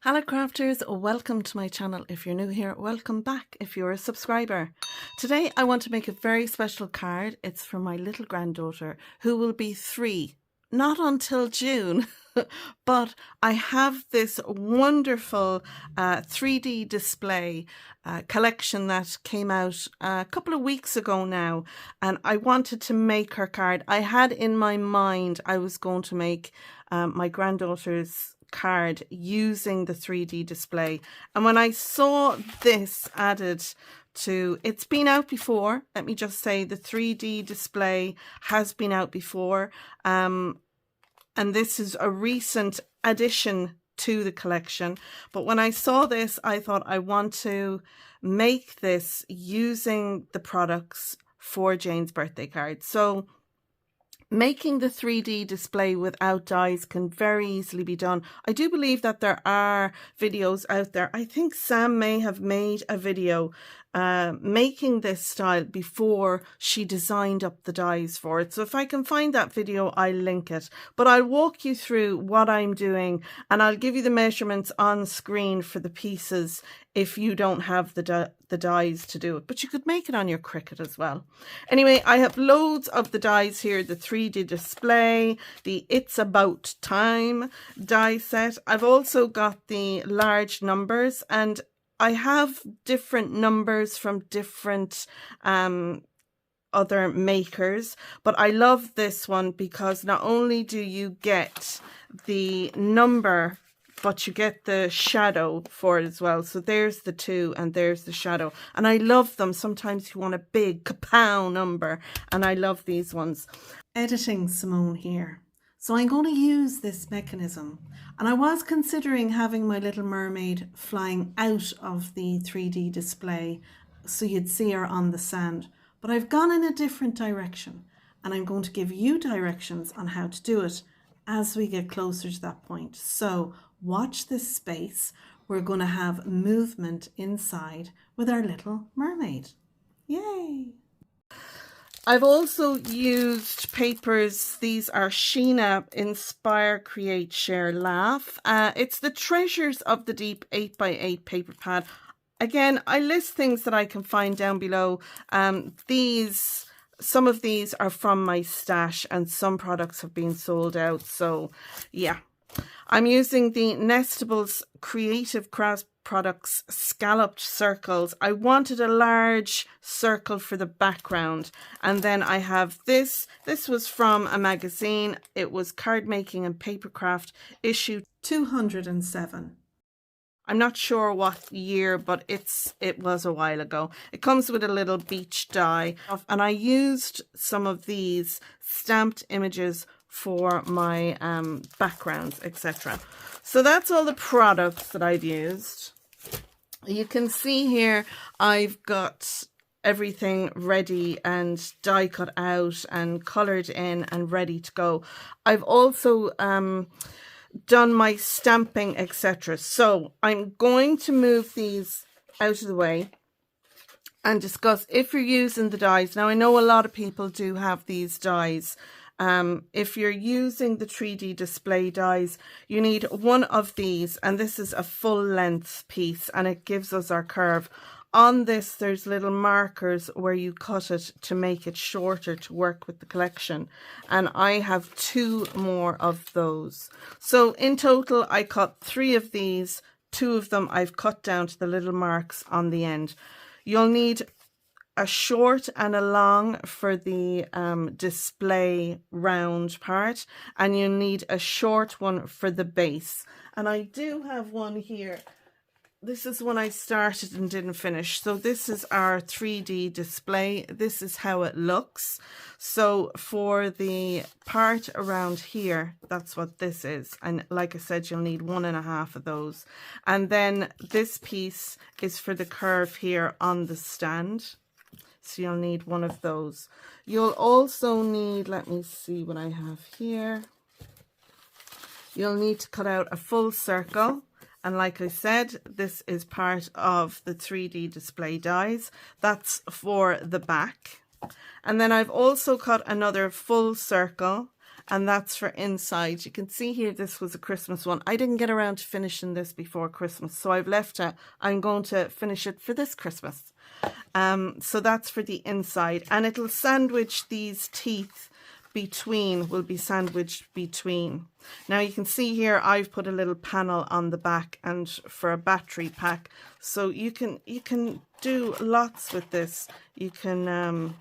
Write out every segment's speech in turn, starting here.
Hello crafters, welcome to my channel. If you're new here, welcome back if you're a subscriber. Today I want to make a very special card. It's for my little granddaughter who will be 3, not until June. But I have this wonderful 3D display collection that came out a couple of weeks ago now, and I wanted to make her card. I had in my mind I was going to make my granddaughter's card using the 3D display, and when I saw this added to, it's been out before, let me just say, the 3D display has been out before, and this is a recent addition to the collection. But when I saw this, I thought I want to make this using the products for Jane's birthday card. So making the 3D display without dies can very easily be done. I do believe that there are videos out there. I think Sam may have made a video making this style before she designed up the dies for it. So if I can find that video, I'll link it. But I'll walk you through what I'm doing, and I'll give you the measurements on screen for the pieces if you don't have the dies to do it. But you could make it on your Cricut as well. Anyway, I have loads of the dies here. The 3D display, the It's About Time die set. I've also got the large numbers, and I have different numbers from different other makers, but I love this one because not only do you get the number, but you get the shadow for it as well. So there's the 2 and there's the shadow, and I love them. Sometimes you want a big kapow number, and I love these ones. Editing Simone here. So I'm going to use this mechanism, and I was considering having my little mermaid flying out of the 3D display so you'd see her on the sand, but I've gone in a different direction, and I'm going to give you directions on how to do it as we get closer to that point. So watch this space. We're going to have movement inside with our little mermaid. Yay! I've also used papers. These are Sheena Inspire, Create, Share, Laugh. It's the Treasures of the Deep 8x8 paper pad. Again, I list things that I can find down below. Some of these are from my stash, and some products have been sold out. So yeah, I'm using the Nestables Creative Craft Products Scalloped Circles. I wanted a large circle for the background, and then I have this. This was from a magazine. It was Cardmaking Papercraft issue 207. I'm not sure what year, but it was a while ago. It comes with a little beach die, and I used some of these stamped images for my backgrounds, etc. So that's all the products that I've used. You can see here I've got everything ready and die cut out and coloured in and ready to go. I've also done my stamping, etc. So I'm going to move these out of the way and discuss if you're using the dies. Now I know a lot of people do have these dies. If you're using the 3D display dies, you need one of these, and this is a full length piece, and it gives us our curve. On this, there's little markers where you cut it to make it shorter to work with the collection, and I have 2 more of those. So in total, I cut 3 of these. 2 of them I've cut down to the little marks on the end. You'll need a short and a long for the display round part, and you need a short one for the base. And I do have one here. This is one I started and didn't finish. So this is our 3D display. This is how it looks. So for the part around here, that's what this is. And like I said, you'll need 1.5 of those. And then this piece is for the curve here on the stand. So you'll need 1 of those. You'll also need, let me see what I have here. You'll need to cut out a full circle. And like I said, this is part of the 3D display dies. That's for the back. And then I've also cut another full circle, and that's for inside. You can see here this was a Christmas one. I didn't get around to finishing this before Christmas, so I've left it. I'm going to finish it for this Christmas. So that's for the inside, and it'll sandwich these teeth between, will be sandwiched between. Now you can see here I've put a little panel on the back and for a battery pack, so you can do lots with this. You can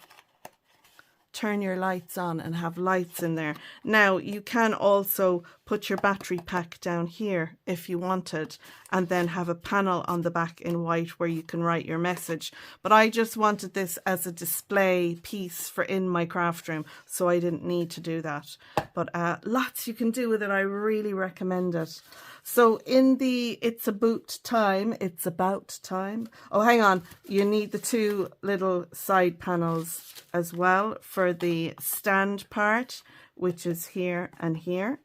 turn your lights on and have lights in there. Now you can also put your battery pack down here if you wanted, and then have a panel on the back in white where you can write your message. But I just wanted this as a display piece for in my craft room, so I didn't need to do that. But lots you can do with it. I really recommend it. So in the It's About Time, oh hang on, you need the two little side panels as well for the stand part, which is here and here.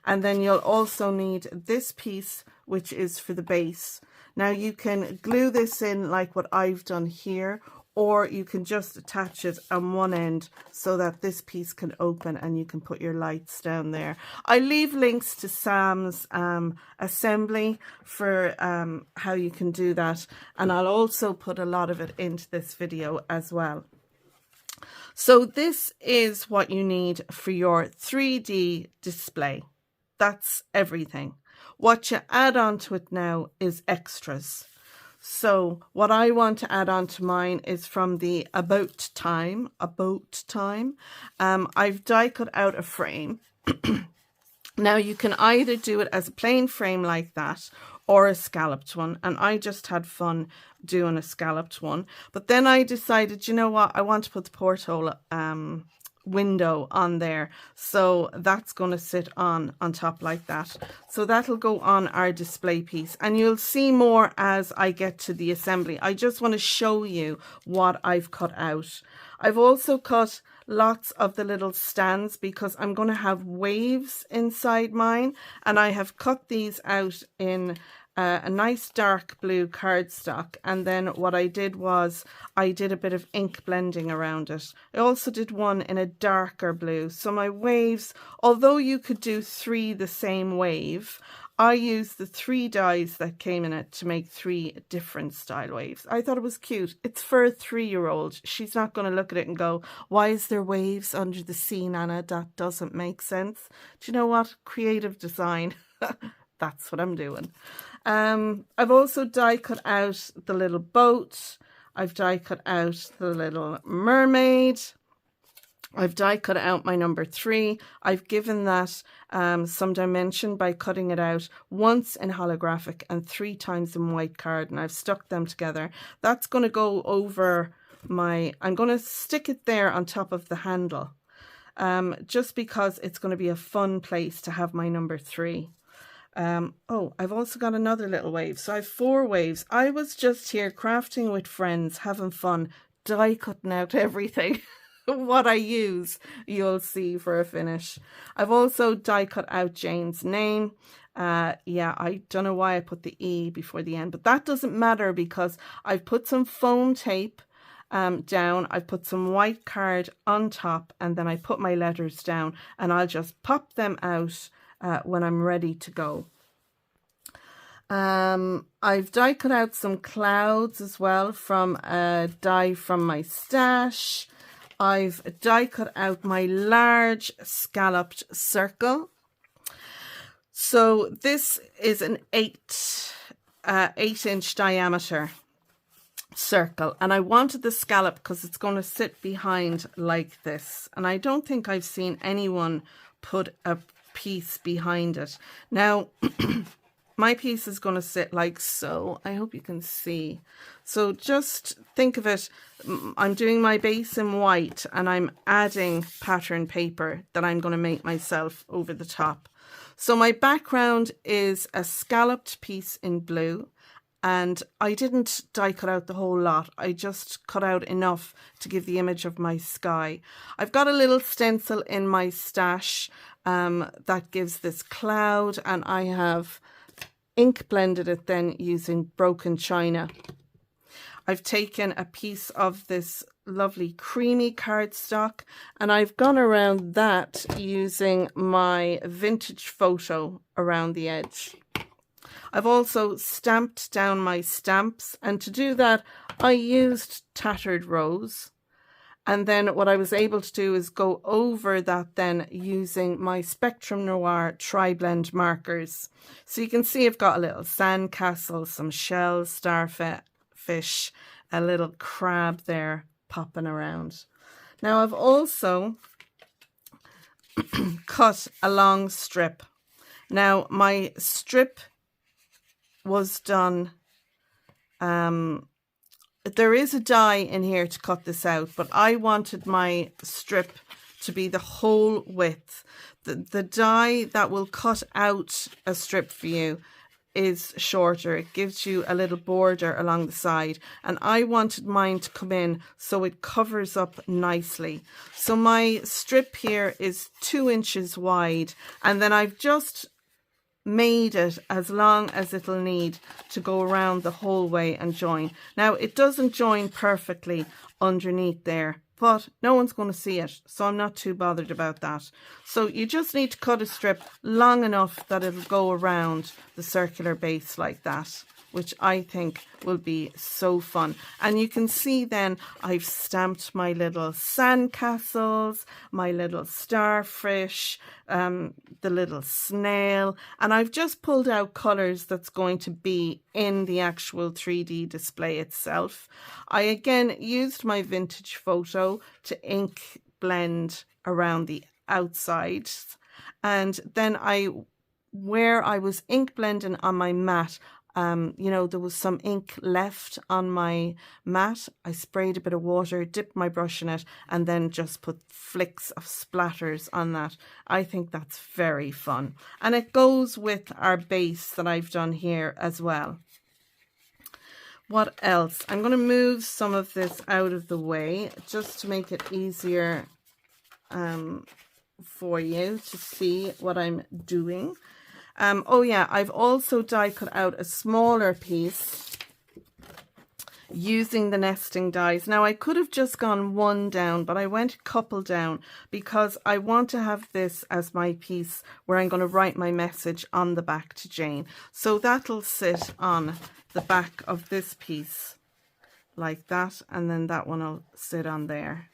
And then you'll also need this piece, which is for the base. Now you can glue this in like what I've done here, or you can just attach it on one end so that this piece can open and you can put your lights down there. I leave links to Sam's assembly for how you can do that, and I'll also put a lot of it into this video as well. So this is what you need for your 3D display. That's everything. What you add on to it now is extras. So what I want to add on to mine is from the About Time. I've die cut out a frame. Now you can either do it as a plain frame like that or a scalloped one, and I just had fun doing a scalloped one. But then I decided, you know what, I want to put the porthole window on there, so that's going to sit on top like that. So that'll go on our display piece, and you'll see more as I get to the assembly. I just want to show you what I've cut out. I've also cut lots of the little stands because I'm going to have waves inside mine, and I have cut these out in a nice dark blue cardstock, and then what I did was I did a bit of ink blending around it. I also did one in a darker blue. So my waves, although you could do 3 the same wave, I used the 3 dies that came in it to make 3 different style waves. I thought it was cute. It's for a 3-year-old. She's not going to look at it and go, why is there waves under the sea, Nana? That doesn't make sense. Do you know what? Creative design. That's what I'm doing. I've also die cut out the little boat. I've die cut out the little mermaid. I've die cut out my number 3. I've given that some dimension by cutting it out once in holographic and 3 times in white card, and I've stuck them together. That's going to go over I'm going to stick it there on top of the handle, just because it's going to be a fun place to have my number 3. Oh, I've also got another little wave. So I have 4 waves. I was just here crafting with friends, having fun, die cutting out everything. What I use, you'll see for a finish. I've also die cut out Jane's name. Yeah, I don't know why I put the E before the N, but that doesn't matter because I've put some foam tape down. I've put some white card on top, and then I put my letters down, and I'll just pop them out when I'm ready to go. I've die cut out some clouds as well from a die from my stash. I've die cut out my large scalloped circle. So this is an 8-inch diameter circle, and I wanted the scallop because it's going to sit behind like this, and I don't think I've seen anyone put a piece behind it. Now my piece is going to sit like so. I hope you can see. So just think of it, I'm doing my base in white and I'm adding pattern paper that I'm going to make myself over the top. So my background is a scalloped piece in blue, and I didn't die cut out the whole lot. I just cut out enough to give the image of my sky. I've got a little stencil in my stash that gives this cloud, and I have ink blended it then using broken china. I've taken a piece of this lovely creamy cardstock and I've gone around that using my vintage photo around the edge. I've also stamped down my stamps, and to do that I used tattered rose. And then what I was able to do is go over that then using my Spectrum Noir tri-blend markers. So you can see I've got a little sandcastle, some shells, starfish, a little crab there popping around. Now I've also cut a long strip. Now my strip was done, there is a die in here to cut this out, but I wanted my strip to be the whole width. The die that will cut out a strip for you is shorter. It gives you a little border along the side, and I wanted mine to come in so it covers up nicely. So my strip here is 2 inches wide, and then I've just made it as long as it'll need to go around the whole way and join. Now it doesn't join perfectly underneath there, but no one's going to see it, so I'm not too bothered about that. So you just need to cut a strip long enough that it'll go around the circular base like that, which I think will be so fun. And you can see then I've stamped my little sandcastles, my little starfish, the little snail, and I've just pulled out colours that's going to be in the actual 3D display itself. I again used my vintage photo to ink blend around the outsides, and then where I was ink blending on my mat, you know, there was some ink left on my mat. I sprayed a bit of water, dipped my brush in it, and then just put flicks of splatters on that. I think that's very fun. And it goes with our base that I've done here as well. What else? I'm going to move some of this out of the way just to make it easier for you to see what I'm doing. Oh yeah, I've also die cut out a smaller piece using the nesting dies. Now I could have just gone one down, but I went a couple down because I want to have this as my piece where I'm going to write my message on the back to Jane. So that'll sit on the back of this piece like that, and then that one will sit on there.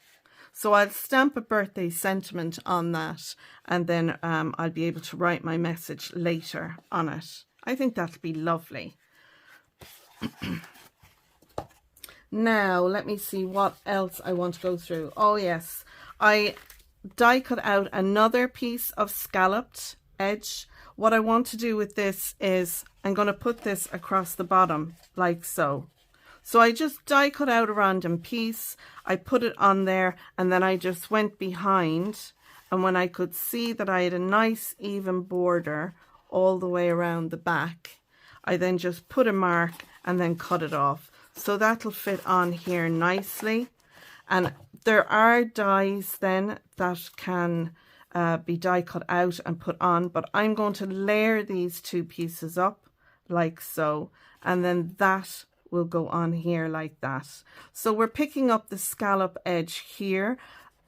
So I'll stamp a birthday sentiment on that, and then I'll be able to write my message later on it. I think that'll be lovely. Now, let me see what else I want to go through. Oh yes, I die cut out another piece of scalloped edge. What I want to do with this is I'm going to put this across the bottom like so. So I just die cut out a random piece, I put it on there, and then I just went behind, and when I could see that I had a nice even border all the way around the back, I then just put a mark and then cut it off. So that'll fit on here nicely. And there are dies then that can be die cut out and put on, but I'm going to layer these two pieces up like so, and then that will go on here like that. So we're picking up the scallop edge here,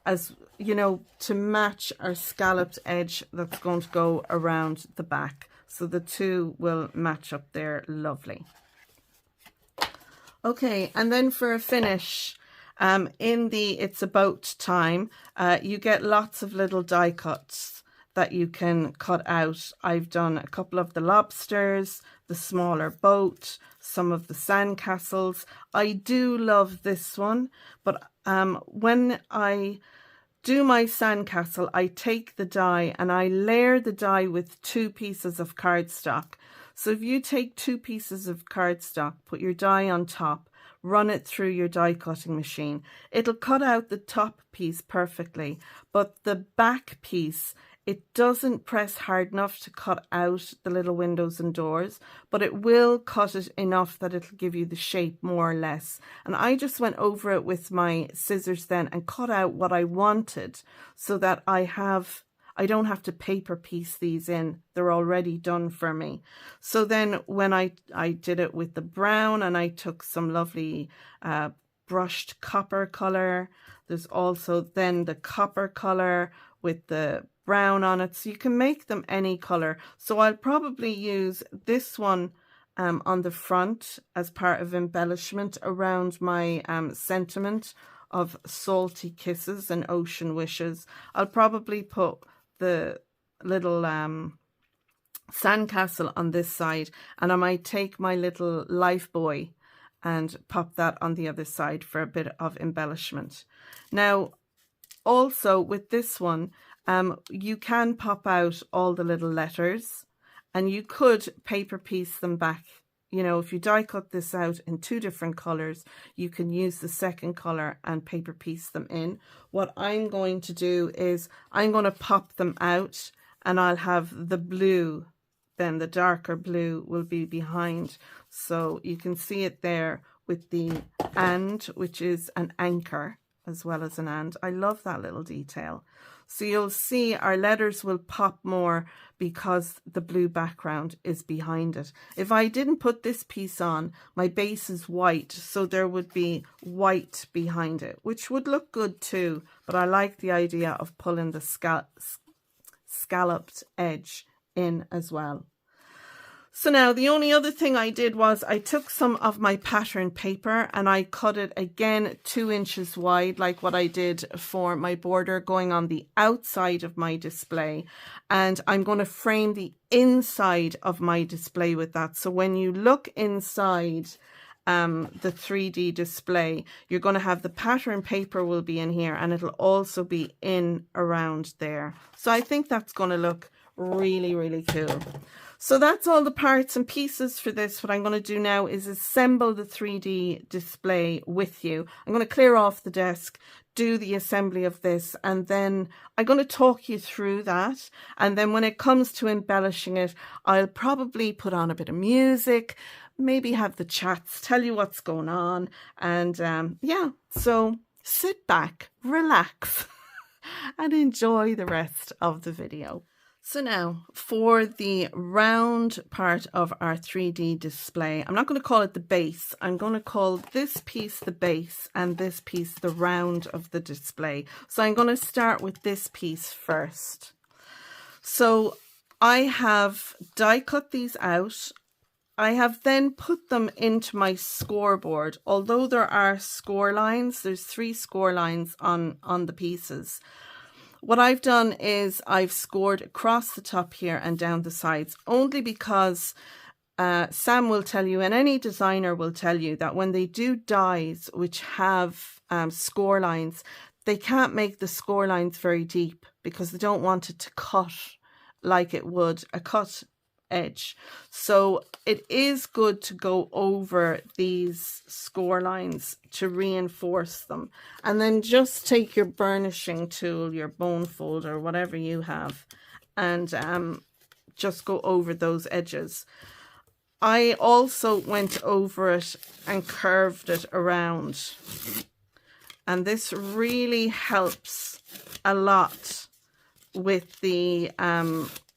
as you know, to match our scalloped edge that's going to go around the back. So the two will match up there lovely. Okay, and then for a finish, in the It's About Time, you get lots of little die cuts that you can cut out. I've done a couple of the lobsters, the smaller boat, some of the sandcastles. I do love this one, but when I do my sandcastle, I take the die and I layer the die with 2 pieces of cardstock. So if you take 2 pieces of cardstock, put your die on top, run it through your die cutting machine, it'll cut out the top piece perfectly, but the back piece, it doesn't press hard enough to cut out the little windows and doors, but it will cut it enough that it'll give you the shape more or less. And I just went over it with my scissors then and cut out what I wanted, so that I have I don't have to paper piece these in. They're already done for me. So then when I did it with the brown, and I took some lovely brushed copper color. There's also then the copper color with the brown on it. So you can make them any color. So I'll probably use this one on the front as part of embellishment around my sentiment of salty kisses and ocean wishes. I'll probably put the little sandcastle on this side, and I might take my little life buoy and pop that on the other side for a bit of embellishment. Now, also with this one, you can pop out all the little letters, and you could paper piece them back. You know, if you die cut this out in 2 different colors, you can use the second color and paper piece them in. What I'm going to do is I'm going to pop them out, and I'll have the blue, then the darker blue will be behind. So you can see it there with the and, which is an anchor as well as an and. I love that little detail. So you'll see our letters will pop more because the blue background is behind it. If I didn't put this piece on, my base is white, so there would be white behind it, which would look good too, but I like the idea of pulling the scalloped edge in as well. So now the only other thing I did was I took some of my pattern paper and I cut it again 2 inches wide, like what I did for my border going on the outside of my display. And I'm going to frame the inside of my display with that. So when you look inside the 3D display, you're going to have the pattern paper will be in here, and it'll also be in around there. So I think that's going to look really, really cool. So that's all the parts and pieces for this. What I'm going to do now is assemble the 3D display with you. I'm going to clear off the desk, do the assembly of this, and then I'm going to talk you through that. And then when it comes to embellishing it, I'll probably put on a bit of music, maybe have the chats, tell you what's going on. And yeah, so sit back, relax, and enjoy the rest of the video. So now for the round part of our 3D display, I'm not going to call it the base. I'm going to call this piece the base and this piece the round of the display. So I'm going to start with this piece first. So I have die cut these out. I have then put them into my scoreboard. Although there are score lines, there's 3 score lines on the pieces. What I've done is I've scored across the top here and down the sides, only because Sam will tell you, and any designer will tell you, that when they do dies which have score lines, they can't make the score lines very deep because they don't want it to cut like it would a cut edge. So it is good to go over these score lines to reinforce them, and then just take your burnishing tool, your bone folder, whatever you have, and just go over those edges. I also went over it and curved it around, and this really helps a lot with the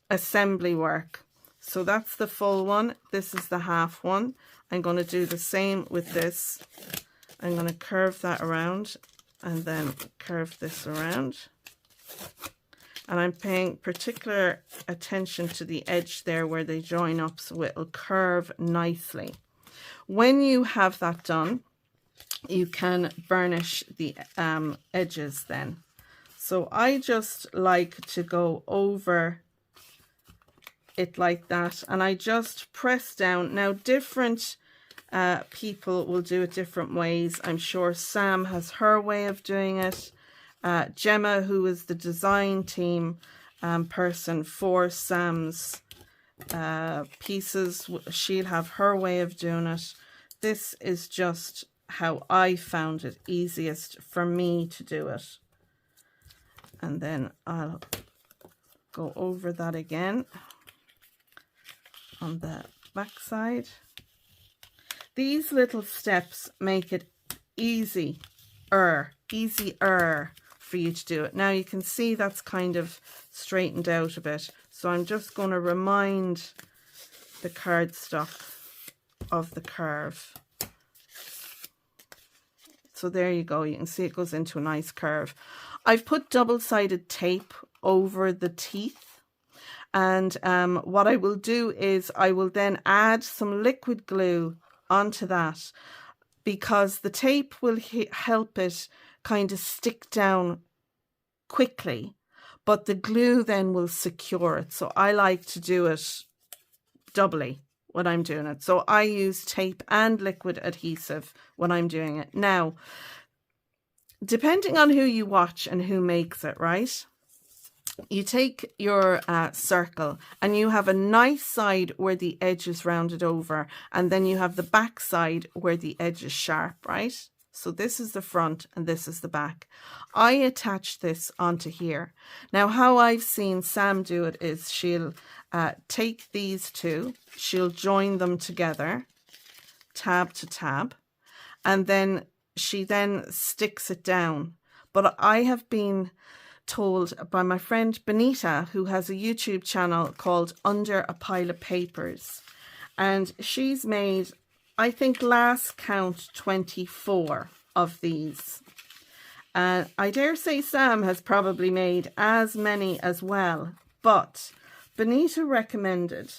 assembly work. So that's the full one. This is the half one. I'm going to do the same with this. I'm going to curve that around and then curve this around. And I'm paying particular attention to the edge there where they join up so it'll curve nicely. When you have that done, you can burnish the edges then. So I just like to go over it like that, and I just press down. Now different people will do it different ways. I'm sure Sam has her way of doing it. Gemma, who is the design team person for Sam's pieces, she'll have her way of doing it. This is just how I found it easiest for me to do it. And then I'll go over that again on the back side. These little steps make it easier for for you to do it. Now you can see that's kind of straightened out a bit. So I'm just going to remind the cardstock of the curve. So there you go. You can see it goes into a nice curve. I've put double-sided tape over the teeth. And what I will do is I will then add some liquid glue onto that, because the tape will help it kind of stick down quickly, but the glue then will secure it. So I like to do it doubly when I'm doing it. So I use tape and liquid adhesive when I'm doing it. Now, depending on who you watch and who makes it, right? You take your circle and you have a nice side where the edge is rounded over, and then you have the back side where the edge is sharp, right? So this is the front and this is the back. I attach this onto here. Now, how I've seen Sam do it is she'll take these two, she'll join them together, tab to tab, and then she then sticks it down. But I have been told by my friend Benita, who has a YouTube channel called Under a Pile of Papers, and she's made, I think last count, 24 of these. And I dare say Sam has probably made as many as well, but Benita recommended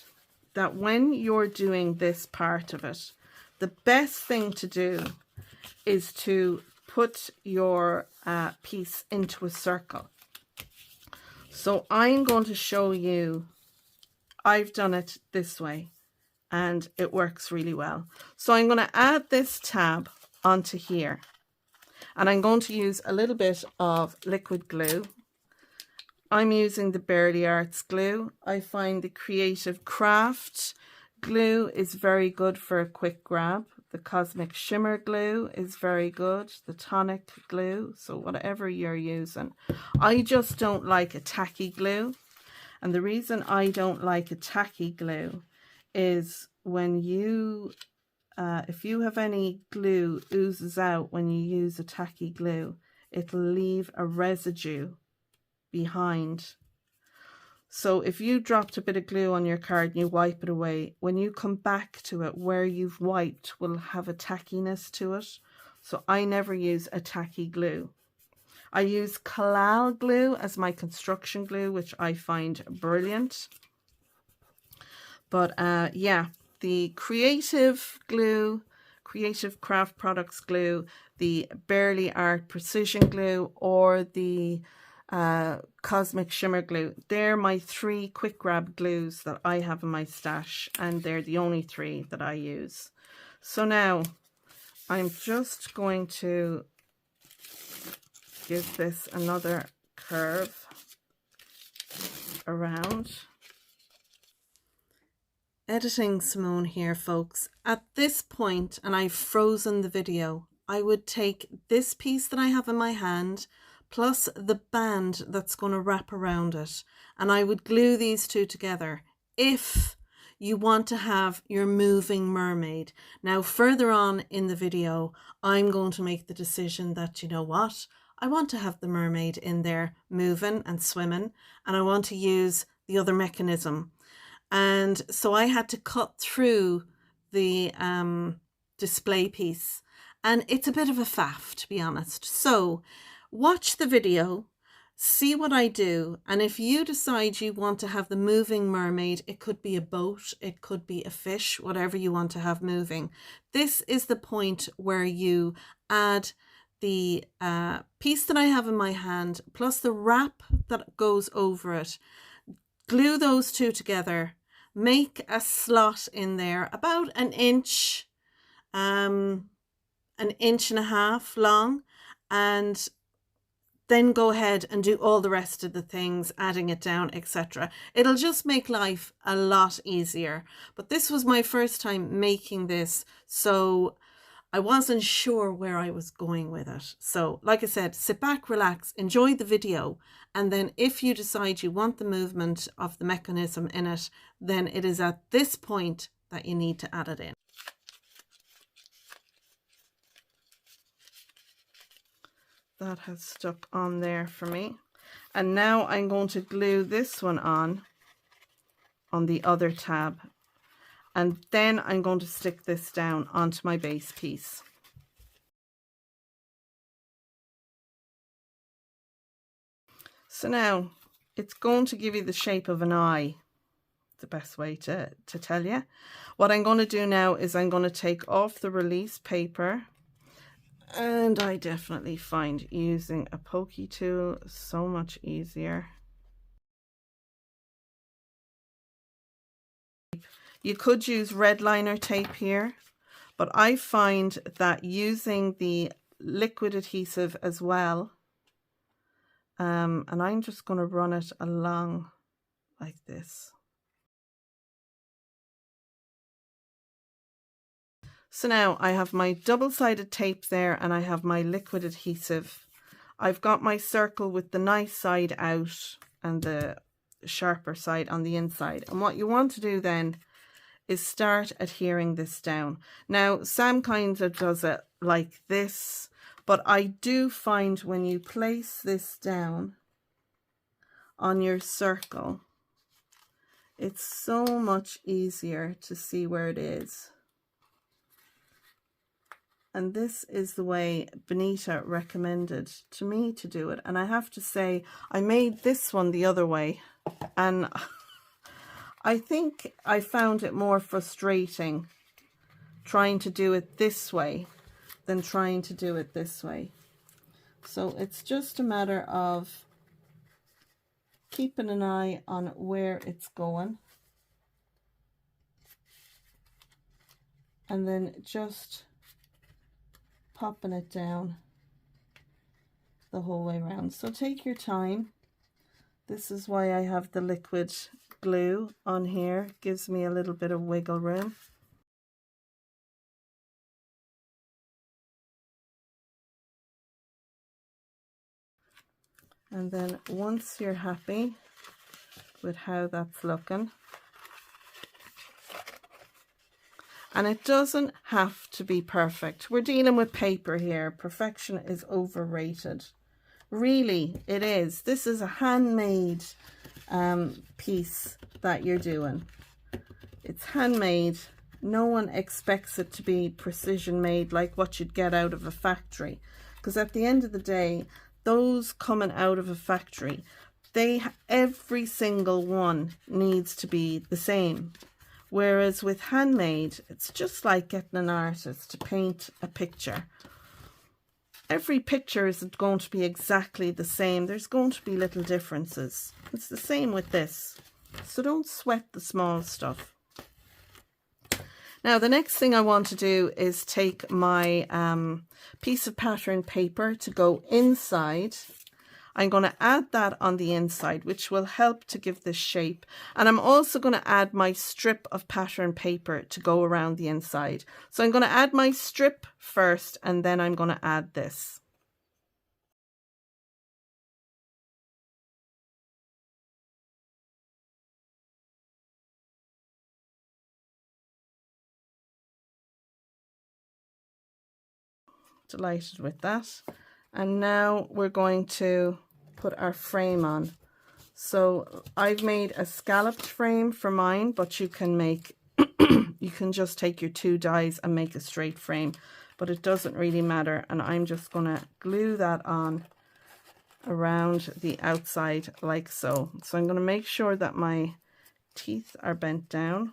that when you're doing this part of it, the best thing to do is to put your piece into a circle. So I'm going to show you, I've done it this way and it works really well. So I'm going to add this tab onto here, and I'm going to use a little bit of liquid glue. I'm using the Barely Arts glue. I find the Creative Craft glue is very good for a quick grab. The Cosmic Shimmer glue is very good. The tonic glue, so whatever you're using. I just don't like a tacky glue. And the reason I don't like a tacky glue is when you, if you have any glue oozes out when you use a tacky glue, it'll leave a residue behind. So if you dropped a bit of glue on your card and you wipe it away, when you come back to it, where you've wiped will have a tackiness to it. So I never use a tacky glue. I use Kalal glue as my construction glue, which I find brilliant. But yeah, the Creative glue, Creative Craft Products glue, the Barely Art Precision glue, or the Cosmic Shimmer glue, they're my 3 quick grab glues that I have in my stash, and they're the only 3 that I use. So now I'm just going to give this another curve around. Editing Simone here, folks. At this point, and I've frozen the video, I would take this piece that I have in my hand plus the band that's going to wrap around it, and I would glue these two together if you want to have your moving mermaid. Now further on in the video, I'm going to make the decision that, you know what, I want to have the mermaid in there moving and swimming, and I want to use the other mechanism. And so I had to cut through the display piece, and it's a bit of a faff, to be honest. So watch the video, see what I do, and if you decide you want to have the moving mermaid, it could be a boat, it could be a fish, whatever you want to have moving. This is the point where you add the piece that I have in my hand plus the wrap that goes over it. Glue those two together, make a slot in there about an inch and a half long, and then go ahead and do all the rest of the things, adding it down, etc. It'll just make life a lot easier. But this was my first time making this, so I wasn't sure where I was going with it. So like I said, sit back, relax, enjoy the video, and then if you decide you want the movement of the mechanism in it, then it is at this point that you need to add it in. That has stuck on there for me. And now I'm going to glue this one on the other tab. And then I'm going to stick this down onto my base piece. So now it's going to give you the shape of an eye. The best way to tell you. What I'm going to do now is I'm going to take off the release paper, and I definitely find using a pokey tool so much easier. You could use red liner tape here, but I find that using the liquid adhesive as well, and I'm just going to run it along like this. So now I have my double-sided tape there and I have my liquid adhesive. I've got my circle with the nice side out and the sharper side on the inside. And what you want to do then is start adhering this down. Now, Sam kind of does it like this, but I do find when you place this down on your circle, it's so much easier to see where it is. And this is the way Benita recommended to me to do it. And I have to say, I made this one the other way. And I think I found it more frustrating trying to do it this way than trying to do it this way. So it's just a matter of keeping an eye on where it's going. And then just popping it down the whole way around. So take your time. This is why I have the liquid glue on here. Gives me a little bit of wiggle room. And then once you're happy with how that's looking, and it doesn't have to be perfect. We're dealing with paper here. Perfection is overrated. Really, it is. This is a handmade piece that you're doing. It's handmade. No one expects it to be precision made like what you'd get out of a factory. Because at the end of the day, those coming out of a factory, every single one needs to be the same. Whereas with handmade, it's just like getting an artist to paint a picture. Every picture isn't going to be exactly the same. There's going to be little differences. It's the same with this. So don't sweat the small stuff. Now, the next thing I want to do is take my piece of pattern paper to go inside. I'm going to add that on the inside, which will help to give this shape. And I'm also going to add my strip of pattern paper to go around the inside. So I'm going to add my strip first, and then I'm going to add this. Delighted with that. And now we're going to put our frame on. So I've made a scalloped frame for mine, but you can make you can just take your 2 dies and make a straight frame, but it doesn't really matter. And I'm just going to glue that on around the outside like so. So I'm going to make sure that my teeth are bent down.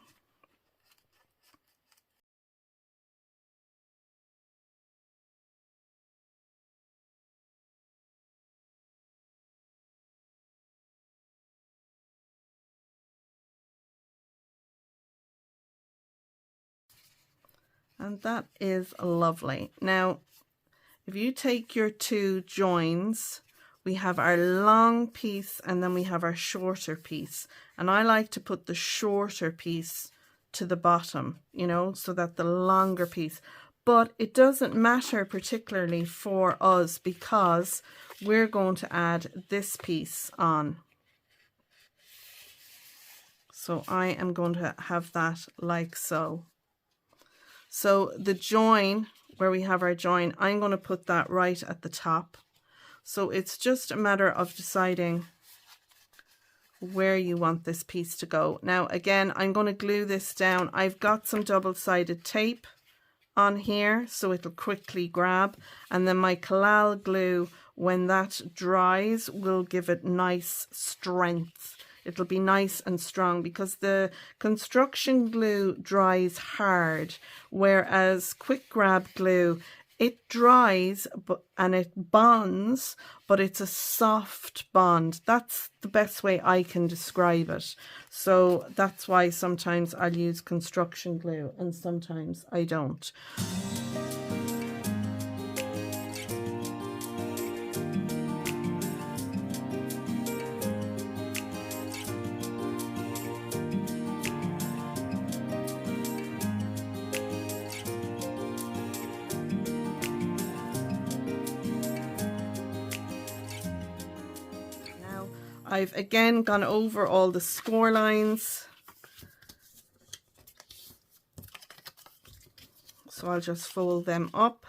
And that is lovely. Now, if you take your 2 joins, we have our long piece and then we have our shorter piece. And I like to put the shorter piece to the bottom, you know, so that the longer piece. But it doesn't matter particularly for us because we're going to add this piece on. So I am going to have that like so. So the join, where we have our join, I'm going to put that right at the top. So it's just a matter of deciding where you want this piece to go. Now again, I'm going to glue this down. I've got some double-sided tape on here so it'll quickly grab, and then my collal glue, when that dries, will give it nice strength. It'll be nice and strong because the construction glue dries hard, whereas quick grab glue, it dries and it bonds, but it's a soft bond. That's the best way I can describe it. So that's why sometimes I'll use construction glue and sometimes I don't. I've again gone over all the score lines, so I'll just fold them up,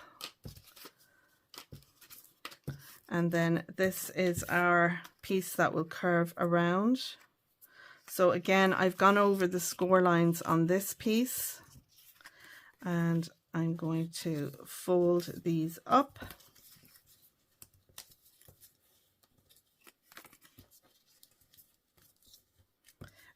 and then this is our piece that will curve around. So again, I've gone over the score lines on this piece, and I'm going to fold these up.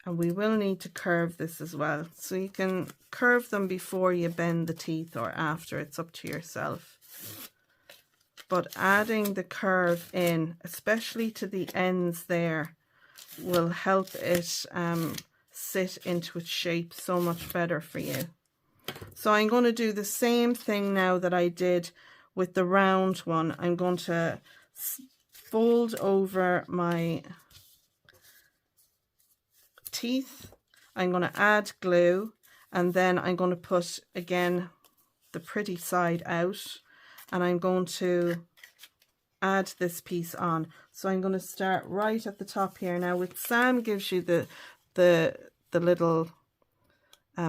And we will need to curve this as well. So you can curve them before you bend the teeth or after, it's up to yourself. But adding the curve in, especially to the ends there, will help it sit into its shape so much better for you. So I'm going to do the same thing now that I did with the round one. I'm going to fold over my teeth, I'm going to add glue, and then I'm going to put again the pretty side out, and I'm going to add this piece on. So I'm going to start right at the top here. Now with Sam gives you the little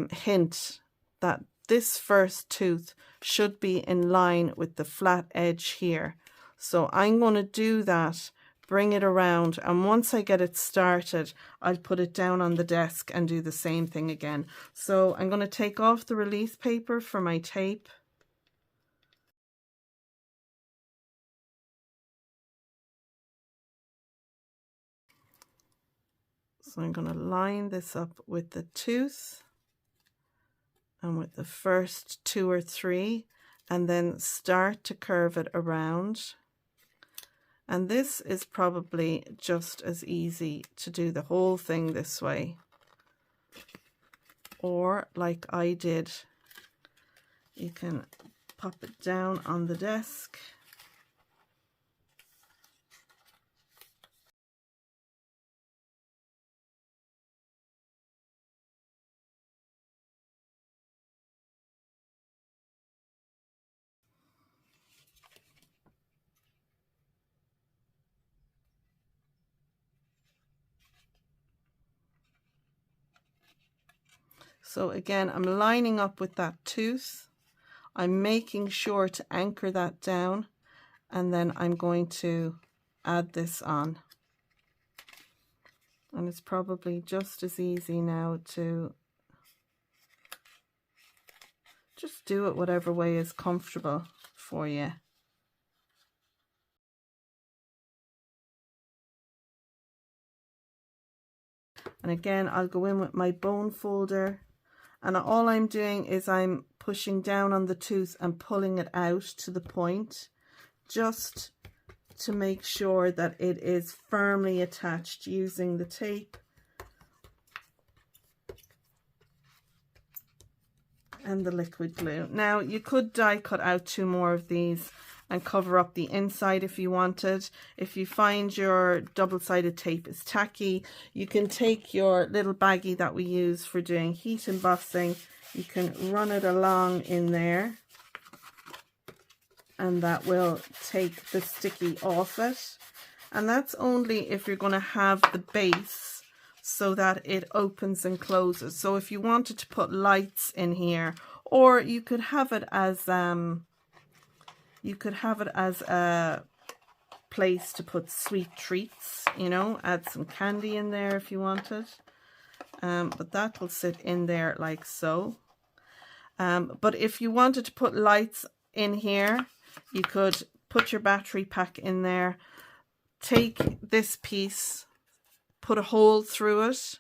hint that this first tooth should be in line with the flat edge here. So I'm going to do that, bring it around, and once I get it started, I'll put it down on the desk and do the same thing again. So I'm going to take off the release paper for my tape. So I'm going to line this up with the tooth and with the first 2 or 3, and then start to curve it around. And this is probably just as easy to do the whole thing this way, or like I did, you can pop it down on the desk. So again, I'm lining up with that tooth. I'm making sure to anchor that down, and then I'm going to add this on. And it's probably just as easy now to just do it whatever way is comfortable for you. And again, I'll go in with my bone folder, and all I'm doing is I'm pushing down on the tooth and pulling it out to the point, just to make sure that it is firmly attached using the tape and the liquid glue. Now you could die cut out 2 more of these and cover up the inside if you wanted. If you find your double-sided tape is tacky, you can take your little baggie that we use for doing heat embossing, you can run it along in there, and that will take the sticky off it. And that's only if you're going to have the base so that it opens and closes. So if you wanted to put lights in here, or you could have it as a place to put sweet treats, you know, add some candy in there if you wanted. But that will sit in there like so. But if you wanted to put lights in here, you could put your battery pack in there, take this piece, put a hole through it.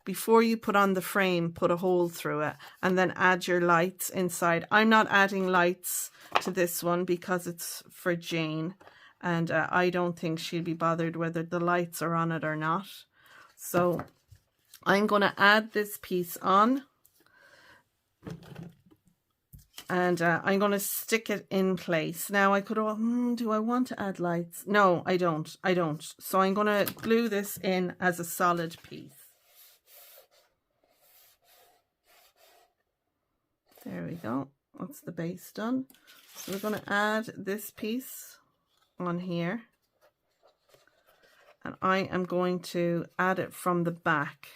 Before you put on the frame, put a hole through it and then add your lights inside. I'm not adding lights to this one because it's for Jane, and I don't think she'll be bothered whether the lights are on it or not. So I'm going to add this piece on, and I'm going to stick it in place. Now I could, do I want to add lights? No, I don't. So I'm going to glue this in as a solid piece. There we go. That's the base done. So we're going to add this piece on here. And I am going to add it from the back,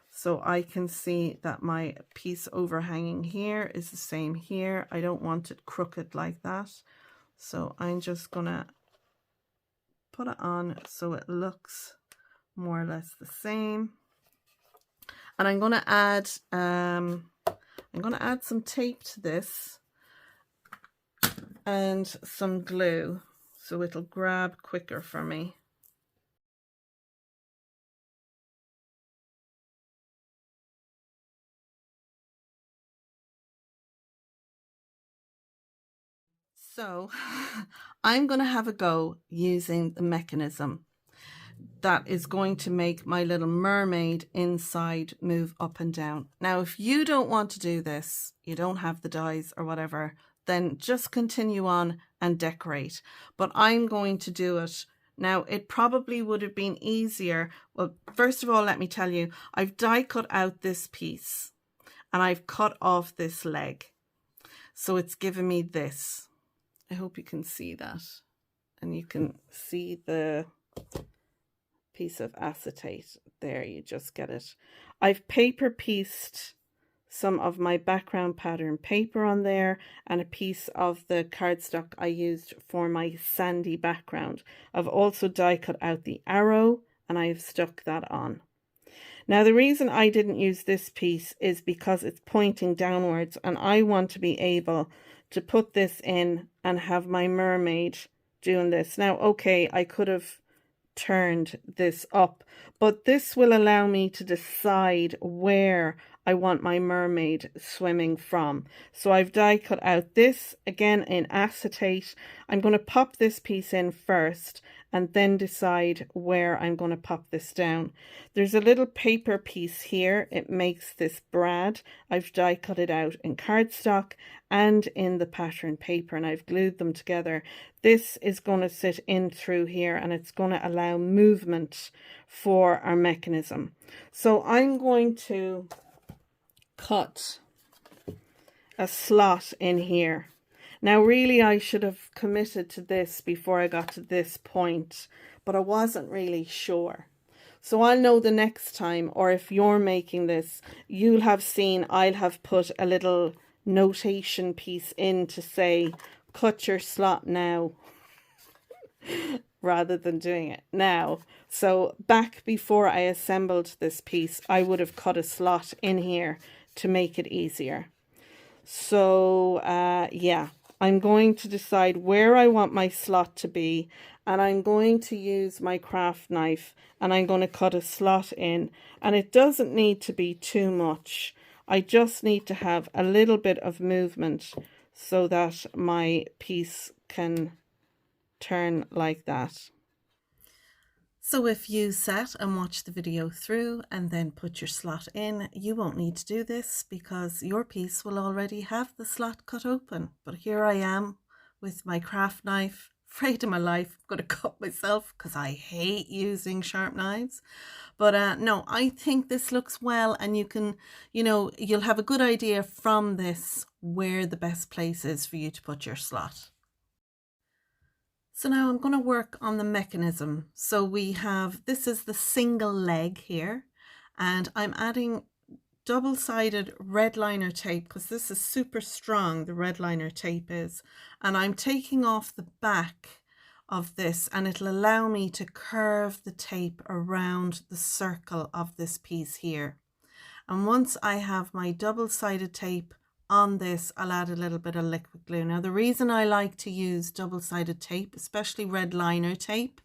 so I can see that my piece overhanging here is the same here. I don't want it crooked like that. So I'm just going to put it on so it looks more or less the same. And I'm going to add some tape to this and some glue so it'll grab quicker for me. So I'm going to have a go using the mechanism that is going to make my little mermaid inside move up and down. Now, if you don't want to do this, you don't have the dies or whatever, then just continue on and decorate. But I'm going to do it. Now, it probably would have been easier. Well, first of all, let me tell you, I've die cut out this piece and I've cut off this leg. So it's given me this. I hope you can see that. And you can see the piece of acetate there. You just get it. I've paper pieced some of my background pattern paper on there and a piece of the cardstock I used for my sandy background. I've also die cut out the arrow and I've stuck that on. Now, the reason I didn't use this piece is because it's pointing downwards and I want to be able to put this in and have my mermaid doing this. Now, okay, I could have turned this up, but this will allow me to decide where I want my mermaid swimming from. So I've die cut out this again in acetate. I'm going to pop this piece in first and then decide where I'm going to pop this down. There's a little paper piece here. It makes this brad. I've die cut it out in cardstock and in the pattern paper, and I've glued them together. This is going to sit in through here and it's going to allow movement for our mechanism. So I'm going to cut a slot in here. Now, really, I should have committed to this before I got to this point, but I wasn't really sure. So I'll know the next time, or if you're making this, you'll have seen I'll have put a little notation piece in to say, cut your slot now, rather than doing it now. So back before I assembled this piece, I would have cut a slot in here to make it easier. So yeah, I'm going to decide where I want my slot to be, and I'm going to use my craft knife and I'm going to cut a slot in, and it doesn't need to be too much. I just need to have a little bit of movement so that my piece can turn like that. So if you sat and watched the video through and then put your slot in, you won't need to do this because your piece will already have the slot cut open. But here I am with my craft knife, afraid of my life. I'm going to cut myself because I hate using sharp knives. But no, I think this looks well, and you can, you'll have a good idea from this where the best place is for you to put your slot. So now I'm going to work on the mechanism. So we have, this is the single leg here, and I'm adding double-sided red liner tape because this is super strong, the red liner tape is, and I'm taking off the back of this, and it'll allow me to curve the tape around the circle of this piece here. And once I have my double-sided tape on this, I'll add a little bit of liquid glue. Now, the reason I like to use double-sided tape, especially red liner tape,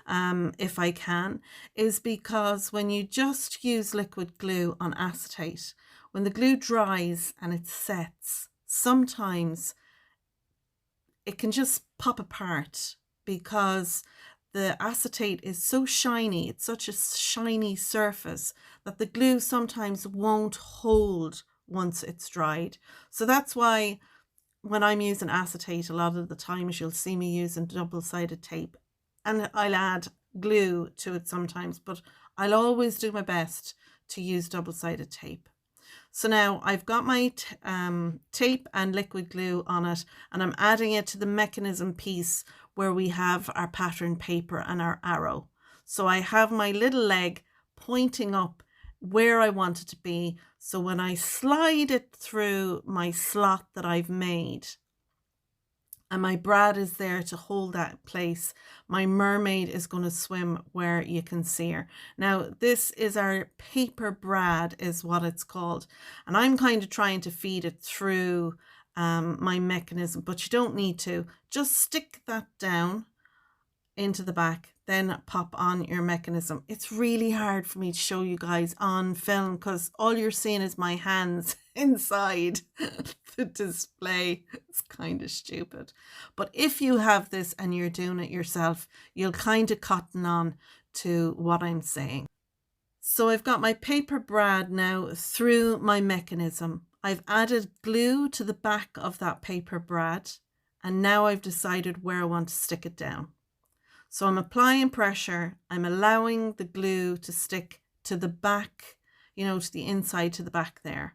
if I can, is because when you just use liquid glue on acetate, when the glue dries and it sets, sometimes it can just pop apart because the acetate is so shiny, it's such a shiny surface that the glue sometimes won't hold once it's dried. So that's why when I'm using acetate, a lot of the times you'll see me using double-sided tape, and I'll add glue to it sometimes, but I'll always do my best to use double-sided tape. So now I've got my tape and liquid glue on it, and I'm adding it to the mechanism piece where we have our pattern paper and our arrow. So I have my little leg pointing up where I want it to be. So when I slide it through my slot that I've made, and my brad is there to hold that place, my mermaid is going to swim where you can see her. Now, this is our paper brad is what it's called. And I'm kind of trying to feed it through my mechanism, but you don't need to. Just stick that down into the back, then pop on your mechanism. It's really hard for me to show you guys on film because all you're seeing is my hands inside the display. It's kind of stupid. But if you have this and you're doing it yourself, you'll kind of cotton on to what I'm saying. So I've got my paper brad now through my mechanism. I've added glue to the back of that paper brad, and now I've decided where I want to stick it down. So I'm applying pressure, I'm allowing the glue to stick to the back, to the inside, to the back there.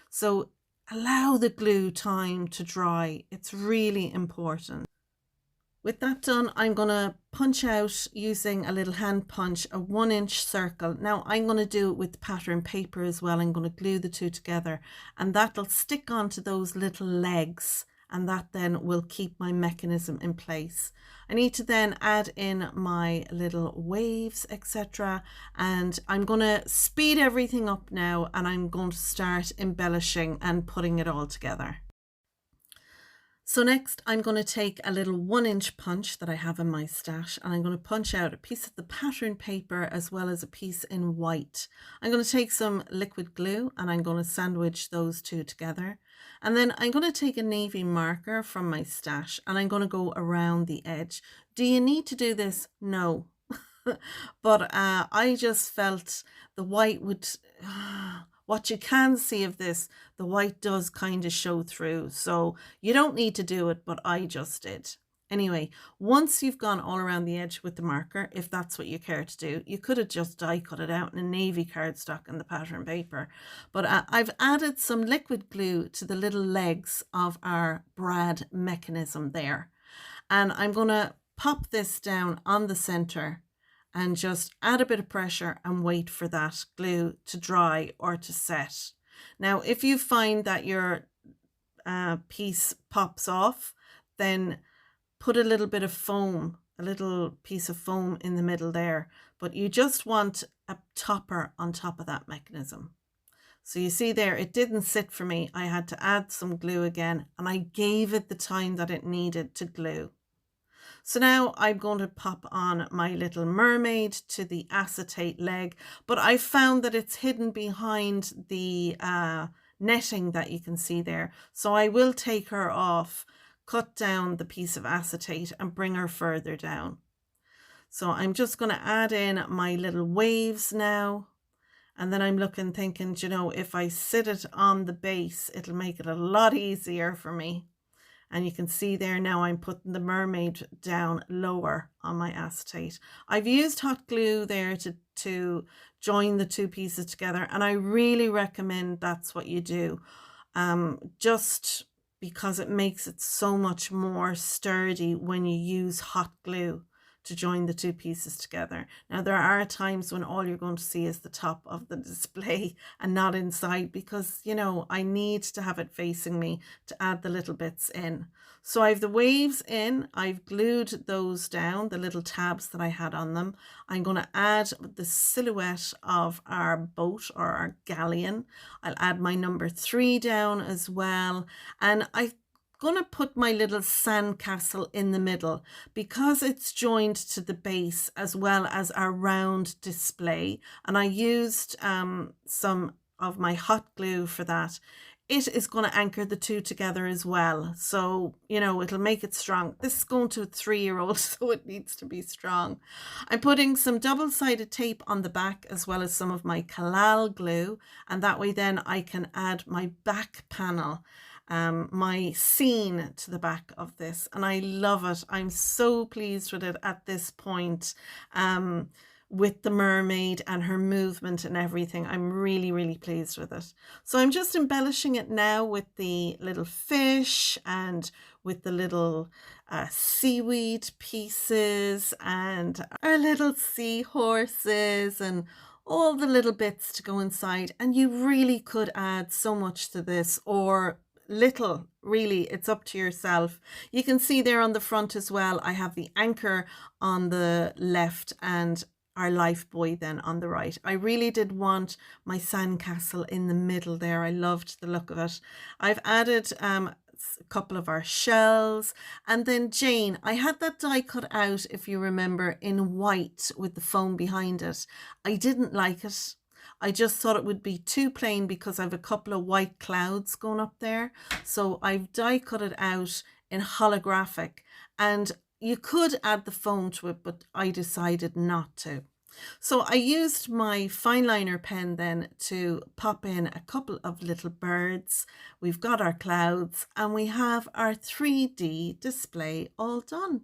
So allow the glue time to dry. It's really important. With that done, I'm going to punch out using a little hand punch, a 1-inch circle. Now I'm going to do it with pattern paper as well. I'm going to glue the two together, and that'll stick onto those little legs, and that then will keep my mechanism in place. I need to then add in my little waves, etc. And I'm going to speed everything up now, and I'm going to start embellishing and putting it all together. So next I'm going to take a little 1-inch punch that I have in my stash, and I'm going to punch out a piece of the pattern paper as well as a piece in white. I'm going to take some liquid glue and I'm going to sandwich those two together. And then I'm going to take a navy marker from my stash and I'm going to go around the edge. Do you need to do this? No. But I just felt the white would... What you can see of this, the white does kind of show through. So you don't need to do it, but I just did. Anyway, once you've gone all around the edge with the marker, if that's what you care to do, you could have just die cut it out in a navy cardstock in the pattern paper. But I've added some liquid glue to the little legs of our brad mechanism there. And I'm going to pop this down on the center and just add a bit of pressure and wait for that glue to dry or to set. Now, if you find that your piece pops off, then put a little bit of foam, a little piece of foam in the middle there, but you just want a topper on top of that mechanism. So you see there, it didn't sit for me. I had to add some glue again, and I gave it the time that it needed to glue. So now I'm going to pop on my little mermaid to the acetate leg, but I found that it's hidden behind the netting that you can see there. So I will take her off, cut down the piece of acetate and bring her further down. So I'm just going to add in my little waves now. And then I'm thinking, if I sit it on the base, it'll make it a lot easier for me. And you can see there now I'm putting the mermaid down lower on my acetate. I've used hot glue there to join the two pieces together, and I really recommend that's what you do, just because it makes it so much more sturdy when you use hot glue to join the two pieces together. Now there are times when all you're going to see is the top of the display and not inside, because you know I need to have it facing me to add the little bits in. So I have the waves in, I've glued those down, the little tabs that I had on them. I'm going to add the silhouette of our boat or our galleon. I'll add my number 3 down as well, and I'm going to put my little sandcastle in the middle because it's joined to the base as well as our round display, and I used some of my hot glue for that. It is going to anchor the two together as well, so you know it'll make it strong. This is going to a 3-year-old, so it needs to be strong. I'm putting some double-sided tape on the back as well as some of my Kalal glue, and that way then I can add my back panel, my scene to the back of this, and I love it. I'm so pleased with it at this point. With the mermaid and her movement and everything, I'm really pleased with it. So I'm just embellishing it now with the little fish and with the little seaweed pieces and our little seahorses and all the little bits to go inside. And you really could add so much to this, or little, really, it's up to yourself. You can see there on the front as well, I have the anchor on the left and our life buoy then on the right. I really did want my sandcastle in the middle there. I loved the look of it. I've added a couple of our shells, and then Jane, I had that die cut out, if you remember, in white with the foam behind it. I didn't like it. I just thought it would be too plain because I have a couple of white clouds going up there. So I've die cut it out in holographic, and you could add the foam to it, but I decided not to. So I used my fine liner pen then to pop in a couple of little birds. We've got our clouds and we have our 3D display all done.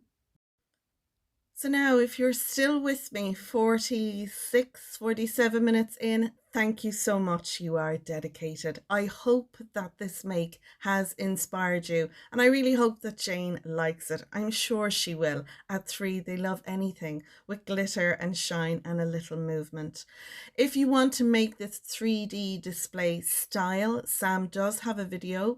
So now if you're still with me 47 minutes in, thank you so much. You are dedicated. I hope that this make has inspired you, and I really hope that Jane likes it. I'm sure she will. At 3, they love anything with glitter and shine and a little movement. If you want to make this 3D display style, Sam does have a video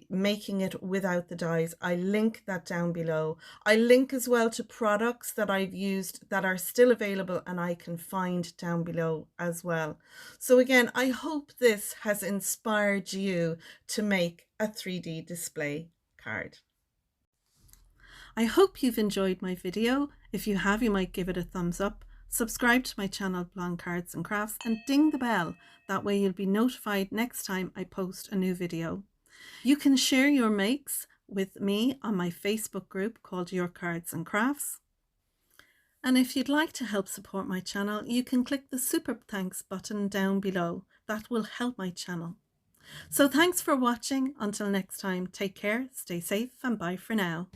making it without the dies. I link that down below. I link as well to products that I've used that are still available and I can find down below as well. So again, I hope this has inspired you to make a 3D display card. I hope you've enjoyed my video. If you have, you might give it a thumbs up. Subscribe to my channel, Blonde Cards and Crafts, and ding the bell. That way you'll be notified next time I post a new video. You can share your makes with me on my Facebook group called Your Cards and Crafts. And if you'd like to help support my channel, you can click the super thanks button down below. That will help my channel. So thanks for watching. Until next time, take care, stay safe, and bye for now.